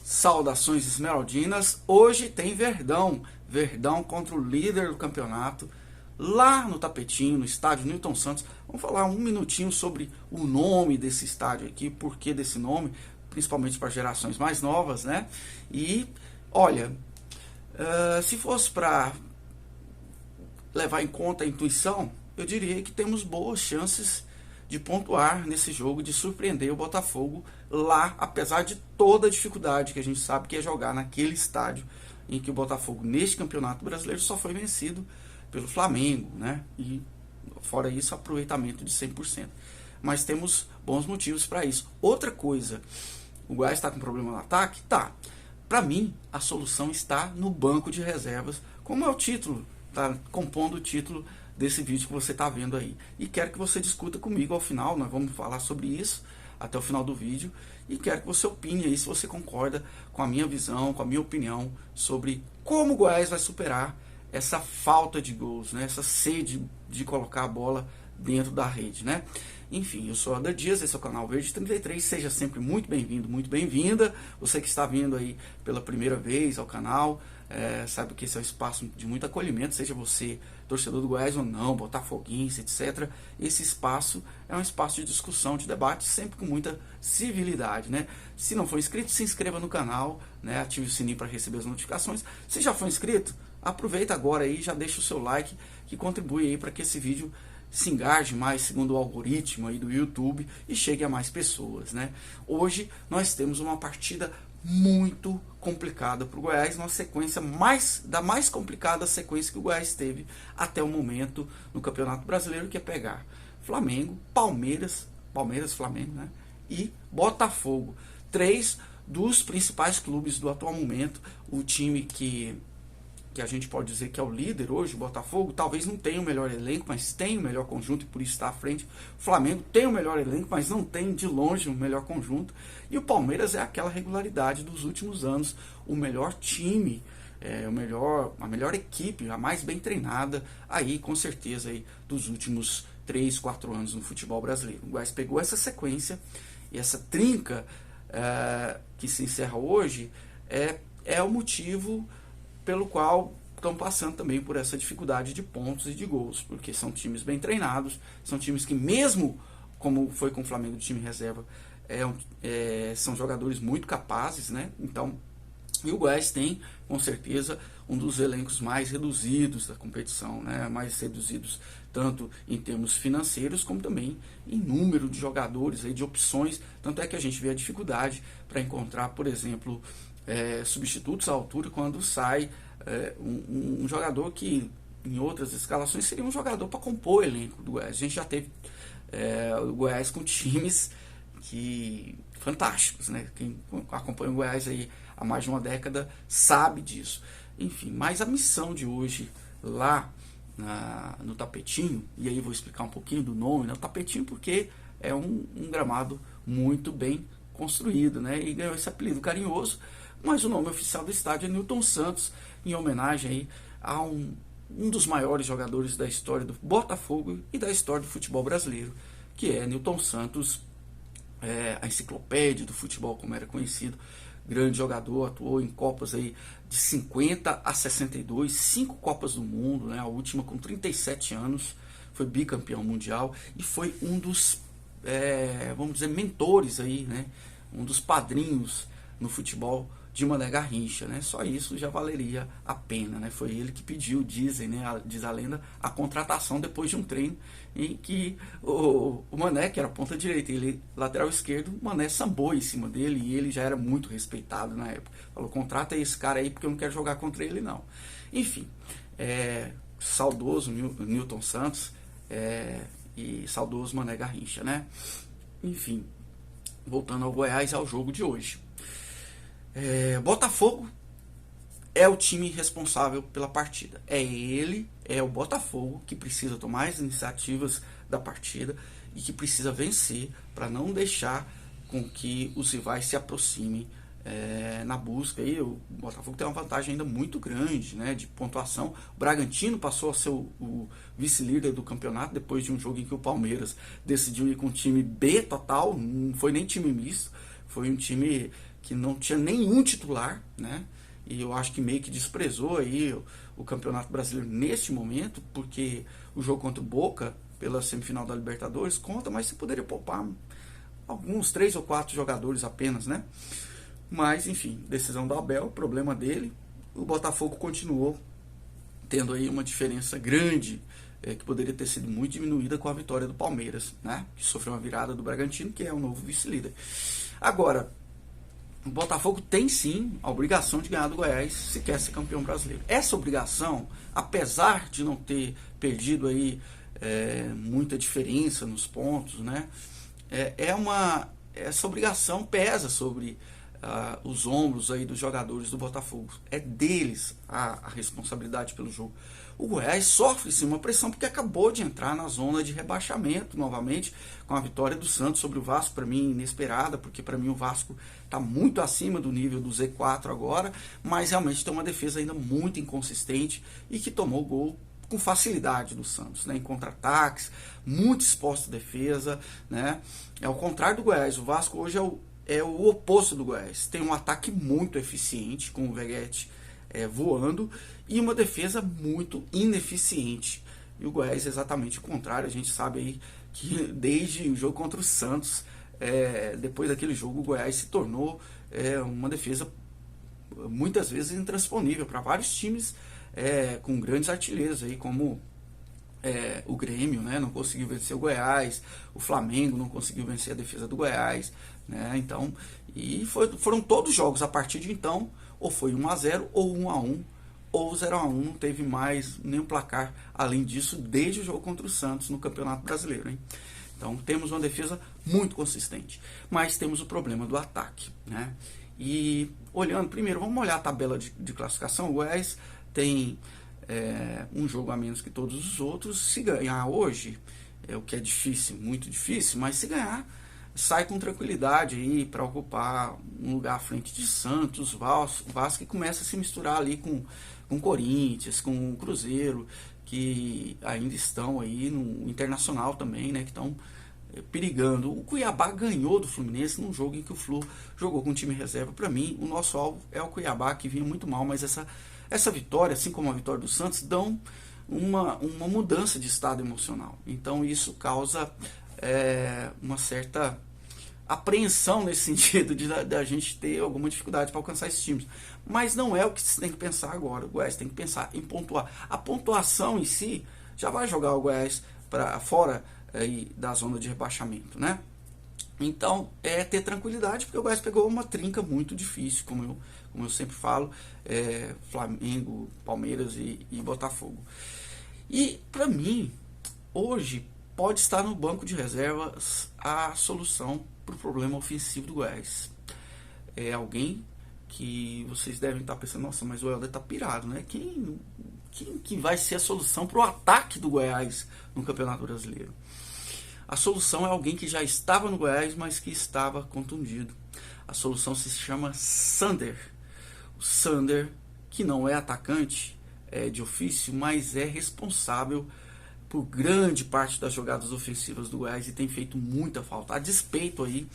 Saudações esmeraldinas. Hoje tem Verdão. Verdão contra o líder do campeonato, lá no Tapetinho, no estádio Newton Santos. Vamos falar um minutinho sobre o nome desse estádio aqui, por que desse nome, principalmente para gerações mais novas, né? E, olha, se fosse para levar em conta a intuição, eu diria que temos boas chances de pontuar nesse jogo, de surpreender o Botafogo lá, apesar de toda a dificuldade que a gente sabe que é jogar naquele estádio em que o Botafogo, neste campeonato brasileiro, só foi vencido pelo Flamengo, né? E fora isso, aproveitamento de 100%. Mas temos bons motivos para isso. Outra coisa, o Goiás está com problema no ataque? Tá. Para mim, a solução está no banco de reservas, como é o título, tá compondo o título desse vídeo que você está vendo aí. E quero que você discuta comigo ao final, nós vamos falar sobre isso até o final do vídeo. E quero que você opine aí se você concorda com a minha visão, com a minha opinião sobre como o Goiás vai superar essa falta de gols, né? Essa sede de colocar a bola dentro da rede, né? Enfim, eu sou Ader Dias, esse é o canal Verde 33, seja sempre muito bem-vindo, muito bem-vinda. Você que está vindo aí pela primeira vez ao canal, sabe que esse é um espaço de muito acolhimento, seja você torcedor do Goiás ou não, botafoguense, etc. Esse espaço é um espaço de discussão, de debate, sempre com muita civilidade, né? Se não for inscrito, se inscreva no canal, né? Ative o sininho para receber as notificações. Se já for inscrito, aproveita agora aí, já deixa o seu like, que contribui aí para que esse vídeo se engaje mais segundo o algoritmo aí do YouTube e chegue a mais pessoas, né? Hoje nós temos uma partida muito complicada para o Goiás, uma sequência da mais complicada sequência que o Goiás teve até o momento no Campeonato Brasileiro, que é pegar Flamengo, Palmeiras, Flamengo, né? E Botafogo, três dos principais clubes do atual momento. O time que a gente pode dizer que é o líder hoje, o Botafogo, talvez não tenha o melhor elenco, mas tem o melhor conjunto e por isso está à frente. O Flamengo tem o melhor elenco, mas não tem de longe o melhor conjunto. E o Palmeiras é aquela regularidade dos últimos anos, o melhor time, a melhor equipe, a mais bem treinada, aí com certeza aí, dos últimos 3, 4 anos no futebol brasileiro. O Goiás pegou essa sequência e essa trinca que se encerra hoje é o motivo pelo qual estão passando também por essa dificuldade de pontos e de gols, porque são times bem treinados, são times que mesmo, como foi com o Flamengo de time reserva, são jogadores muito capazes, né? Então, e o Goiás tem, com certeza, um dos elencos mais reduzidos da competição, né? Mais reduzidos tanto em termos financeiros, como também em número de jogadores, aí, de opções, tanto é que a gente vê a dificuldade para encontrar, por exemplo, substitutos à altura quando sai um jogador que em outras escalações seria um jogador para compor o elenco do Goiás. A gente já teve o Goiás com times fantásticos, né? Quem acompanha o Goiás aí há mais de uma década sabe disso. Enfim, mas a missão de hoje lá no Tapetinho, e aí vou explicar um pouquinho do nome, né? O Tapetinho porque é um gramado muito bem construído, né? E ganhou esse apelido carinhoso, mas o nome oficial do estádio é Newton Santos, em homenagem aí a um dos maiores jogadores da história do Botafogo e da história do futebol brasileiro, que é Newton Santos, a enciclopédia do futebol, como era conhecido. Grande jogador, atuou em Copas aí de 50 a 62, 5 Copas do Mundo, né? A última com 37 anos, foi bicampeão mundial e foi um dos, vamos dizer, mentores aí, né? Um dos padrinhos no futebol de Mané Garrincha, né? Só isso já valeria a pena, né? Foi ele que pediu, diz a lenda, a contratação depois de um treino em que o Mané, que era ponta direita, ele lateral esquerdo, o Mané sambou em cima dele e ele já era muito respeitado na época. Falou, contrata esse cara aí porque eu não quero jogar contra ele não. Enfim, saudoso Newton Santos e saudoso Mané Garrincha, né? Enfim, voltando ao Goiás, ao jogo de hoje. Botafogo é o time responsável pela partida. É o Botafogo que precisa tomar as iniciativas da partida e que precisa vencer para não deixar com que os rivais se aproximem na busca. Aí, o Botafogo tem uma vantagem ainda muito grande, né, de pontuação. O Bragantino passou a ser o vice-líder do campeonato depois de um jogo em que o Palmeiras decidiu ir com um time B total, não foi nem time misto, foi um time que não tinha nenhum titular, né? E eu acho que meio que desprezou aí o Campeonato Brasileiro neste momento, porque o jogo contra o Boca, pela semifinal da Libertadores, conta, mas você poderia poupar alguns 3 ou 4 jogadores apenas, né? Mas, enfim, decisão do Abel, problema dele. O Botafogo continuou tendo aí uma diferença grande, que poderia ter sido muito diminuída com a vitória do Palmeiras, né? Que sofreu uma virada do Bragantino, que é o novo vice-líder. Agora, o Botafogo tem sim a obrigação de ganhar do Goiás se quer ser campeão brasileiro. Essa obrigação, apesar de não ter perdido aí muita diferença nos pontos, né? Essa obrigação pesa sobre os ombros aí dos jogadores do Botafogo. É deles a responsabilidade pelo jogo. O Goiás sofre sim uma pressão porque acabou de entrar na zona de rebaixamento novamente com a vitória do Santos sobre o Vasco, para mim inesperada, porque para mim o Vasco está muito acima do nível do Z4 agora, mas realmente tem uma defesa ainda muito inconsistente e que tomou gol com facilidade do Santos, né, em contra-ataques, muito exposto à defesa, né? É o contrário do Goiás. O Vasco hoje é o oposto do Goiás. Tem um ataque muito eficiente, com o Veguete voando, e uma defesa muito ineficiente. E o Goiás é exatamente o contrário. A gente sabe aí que desde o jogo contra o Santos, depois daquele jogo, o Goiás se tornou uma defesa muitas vezes intransponível para vários times com grandes artilheiros aí, como o Grêmio, né, não conseguiu vencer o Goiás, o Flamengo não conseguiu vencer a defesa do Goiás, né, então, e foram todos jogos a partir de então, ou foi 1-0 ou 1-1, ou 0-1, não teve mais nenhum placar além disso desde o jogo contra o Santos no Campeonato Brasileiro, hein? Então temos uma defesa muito consistente, mas temos o problema do ataque, né? E olhando primeiro, vamos olhar a tabela de classificação. O Goiás tem um jogo a menos que todos os outros. Se ganhar hoje, o que é difícil, muito difícil, mas se ganhar, sai com tranquilidade aí para ocupar um lugar à frente de Santos, Vasco, e começa a se misturar ali com Corinthians, com Cruzeiro, que ainda estão aí no Internacional também, né, que estão perigando. O Cuiabá ganhou do Fluminense num jogo em que o Flu jogou com time reserva. Para mim, o nosso alvo é o Cuiabá, que vinha muito mal, mas essa vitória, assim como a vitória do Santos, dão uma mudança de estado emocional. Então isso causa uma certa apreensão nesse sentido de a gente ter alguma dificuldade para alcançar esses times. Mas não é o que se tem que pensar agora. O Goiás tem que pensar em pontuar. A pontuação em si já vai jogar o Goiás para fora aí da zona de rebaixamento, né? Então é ter tranquilidade, porque o Goiás pegou uma trinca muito difícil, como eu sempre falo, Flamengo, Palmeiras e Botafogo. E para mim, hoje pode estar no banco de reservas a solução para o problema ofensivo do Goiás. É alguém que vocês devem estar pensando, nossa, mas o Helder está pirado, né? Quem que vai ser a solução para o ataque do Goiás no Campeonato Brasileiro? A solução é alguém que já estava no Goiás, mas que estava contundido. A solução se chama Sander. O Sander, que não é atacante de ofício, mas é responsável por grande parte das jogadas ofensivas do Goiás e tem feito muita falta. A despeito aí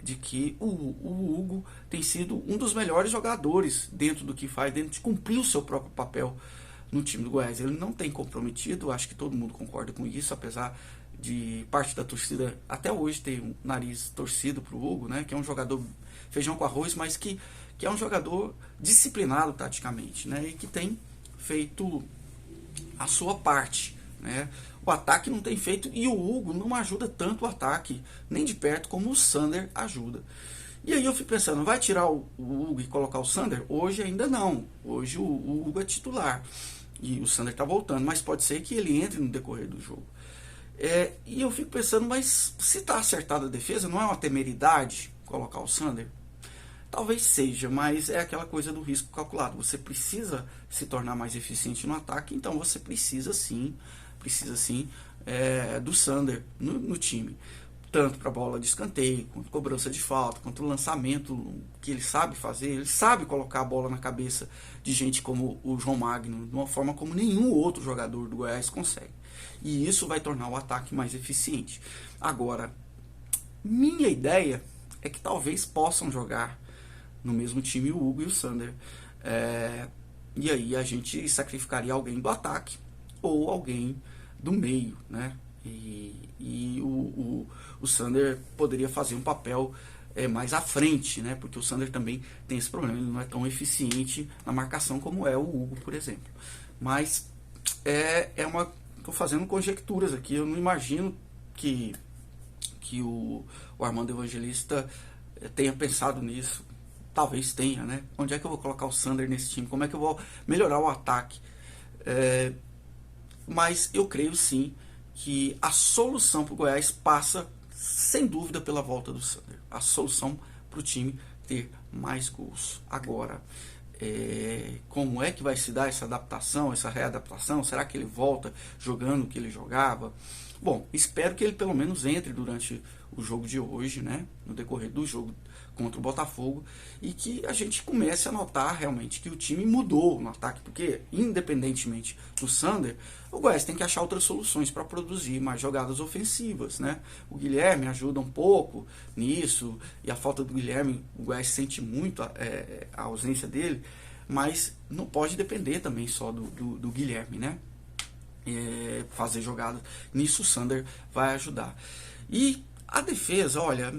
de que o Hugo tem sido um dos melhores jogadores dentro do que faz, dentro de cumprir o seu próprio papel no time do Goiás. Ele não tem comprometido, acho que todo mundo concorda com isso, apesar de parte da torcida até hoje ter um nariz torcido para o Hugo, né, que é um jogador feijão com arroz, mas que é um jogador disciplinado taticamente, né, e que tem feito a sua parte, né. O ataque não tem feito, e o Hugo não ajuda tanto o ataque, nem de perto, como o Sander ajuda. E aí eu fico pensando, vai tirar o Hugo e colocar o Sander? Hoje ainda não. Hoje o Hugo é titular e o Sander está voltando, mas pode ser que ele entre no decorrer do jogo. E eu fico pensando, mas se está acertada a defesa, não é uma temeridade colocar o Sander? Talvez seja, mas é aquela coisa do risco calculado. Você precisa se tornar mais eficiente no ataque, então você precisa sim do Sander no time. Tanto para bola de escanteio, quanto cobrança de falta, quanto o lançamento que ele sabe fazer. Ele sabe colocar a bola na cabeça de gente como o João Magno, de uma forma como nenhum outro jogador do Goiás consegue. E isso vai tornar o ataque mais eficiente. Agora, minha ideia é que talvez possam jogar no mesmo time o Hugo e o Sander. E aí a gente sacrificaria alguém do ataque ou alguém do meio, né? E o Sander poderia fazer um papel mais à frente, né? Porque o Sander também tem esse problema, ele não é tão eficiente na marcação como é o Hugo, por exemplo. Mas estou fazendo conjecturas aqui, eu não imagino que o Armando Evangelista tenha pensado nisso. Talvez tenha, né? Onde é que eu vou colocar o Sander nesse time? Como é que eu vou melhorar o ataque? Mas eu creio sim que a solução para o Goiás passa, sem dúvida, pela volta do Sander. A solução para o time ter mais gols. Agora, como é que vai se dar essa adaptação, essa readaptação? Será que ele volta jogando o que ele jogava? Bom, espero que ele pelo menos entre durante o jogo de hoje, né? No decorrer do jogo contra o Botafogo, e que a gente comece a notar realmente que o time mudou no ataque, porque independentemente do Sander, o Goiás tem que achar outras soluções para produzir mais jogadas ofensivas, né? O Guilherme ajuda um pouco nisso, e a falta do Guilherme, o Goiás sente muito a ausência dele, mas não pode depender também só do Guilherme, né? Fazer jogadas, nisso o Sander vai ajudar. E a defesa, olha,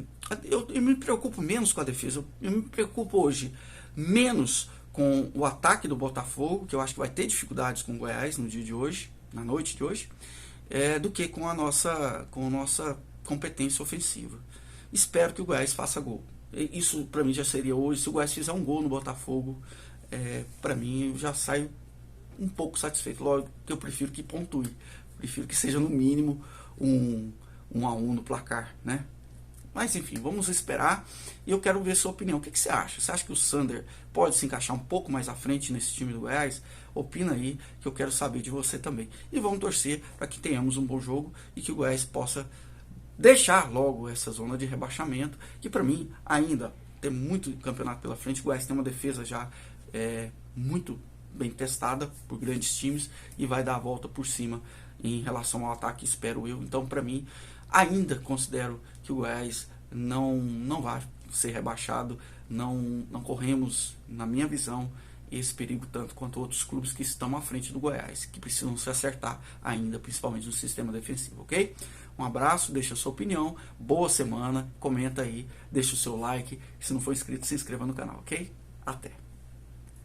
eu me preocupo menos com a defesa, eu me preocupo hoje menos com o ataque do Botafogo, que eu acho que vai ter dificuldades com o Goiás no dia de hoje, na noite de hoje, do que com a nossa competência ofensiva. Espero que o Goiás faça gol. Isso para mim já seria hoje, se o Goiás fizer um gol no Botafogo, para mim eu já saio um pouco satisfeito. Logo que eu prefiro que pontue, prefiro que seja no mínimo um 1-1 no placar, né? Mas enfim, vamos esperar. E eu quero ver sua opinião. O que você acha? Você acha que o Sander pode se encaixar um pouco mais à frente nesse time do Goiás? Opina aí, que eu quero saber de você também. E vamos torcer para que tenhamos um bom jogo e que o Goiás possa deixar logo essa zona de rebaixamento, que para mim ainda tem muito campeonato pela frente. O Goiás tem uma defesa já muito bem testada por grandes times e vai dar a volta por cima em relação ao ataque, espero eu. Então, para mim, ainda considero que o Goiás não vai ser rebaixado, não corremos, na minha visão, esse perigo tanto quanto outros clubes que estão à frente do Goiás, que precisam se acertar ainda, principalmente no sistema defensivo, ok? Um abraço, deixa a sua opinião, boa semana, comenta aí, deixa o seu like, se não for inscrito, se inscreva no canal, ok? Até!